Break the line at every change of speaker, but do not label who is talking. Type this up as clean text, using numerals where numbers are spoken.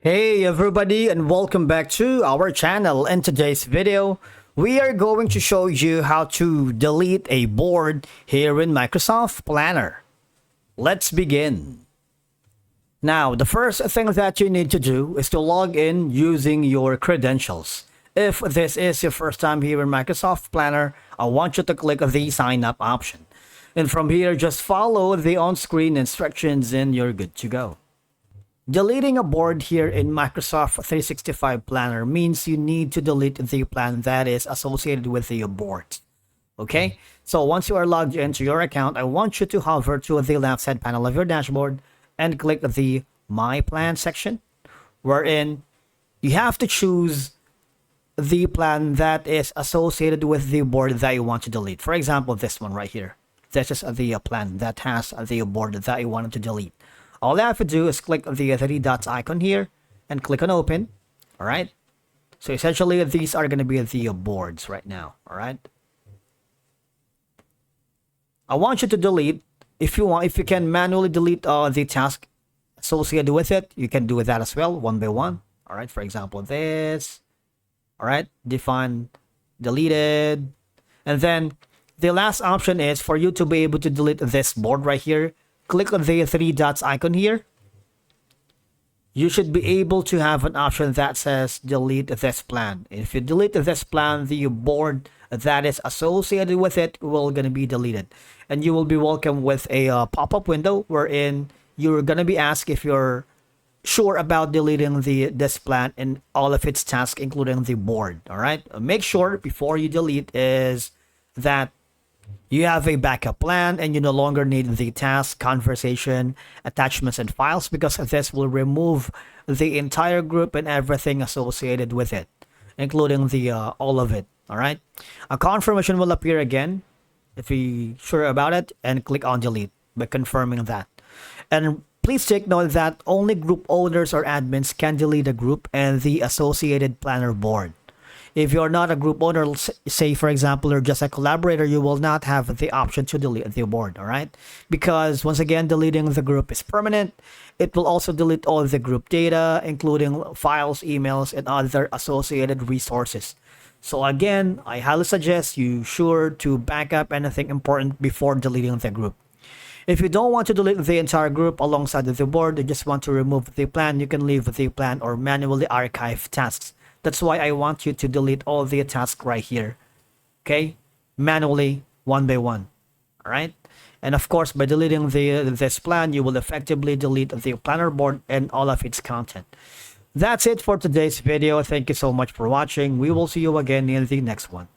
Hey everybody, and welcome back to our channel. In today's video, we are going to show you how to delete a board here in Microsoft Planner. Let's begin. Now, the first thing that you need to do is to log in using your credentials. If this is your first time here in Microsoft Planner, I want you to click the sign up option. And from here, just follow the on-screen instructions and you're good to go. Deleting a board here in Microsoft 365 Planner means you need to delete the plan that is associated with the board. Okay, so once you are logged into your account, I want you to hover to the left side panel of your dashboard and click the My Plan section, wherein you have to choose the plan that is associated with the board that you want to delete. For example, this one right here. This is the plan that has the board that you wanted to delete. All I have to do is click the three dots icon here and click on open. All right. So essentially, these are going to be the boards right now. All right. I want you to delete, if you want, if you can manually delete the task associated with it, you can do that as well, one by one. All right. For example, this. All right. Define deleted. And then the last option is for you to be able to delete this board right here. Click on the three dots icon here. You should be able to have an option that says delete this plan. If you delete this plan, the board that is associated with it will gonna be deleted, and you will be welcome with a pop-up window wherein you're gonna be asked if you're sure about deleting this plan and all of its tasks, including the board. All right, make sure before you delete is that you have a backup plan and you no longer need the task, conversation, attachments, and files, because this will remove the entire group and everything associated with it, including the all of it. All right. A confirmation will appear again if you're sure about it, and click on delete by confirming that. And please take note that only group owners or admins can delete a group and the associated planner board. If you're not a group owner, say for example, you're just a collaborator, you will not have the option to delete the board, all right? Because once again, deleting the group is permanent. It will also delete all the group data, including files, emails, and other associated resources. So again, I highly suggest you sure to back up anything important before deleting the group. If you don't want to delete the entire group alongside the board, you just want to remove the plan, you can leave the plan or manually archive tasks. That's why I want you to delete all the tasks right here. Okay? Manually, one by one. Alright? And of course, by deleting this plan, you will effectively delete the planner board and all of its content. That's it for today's video. Thank you so much for watching. We will see you again in the next one.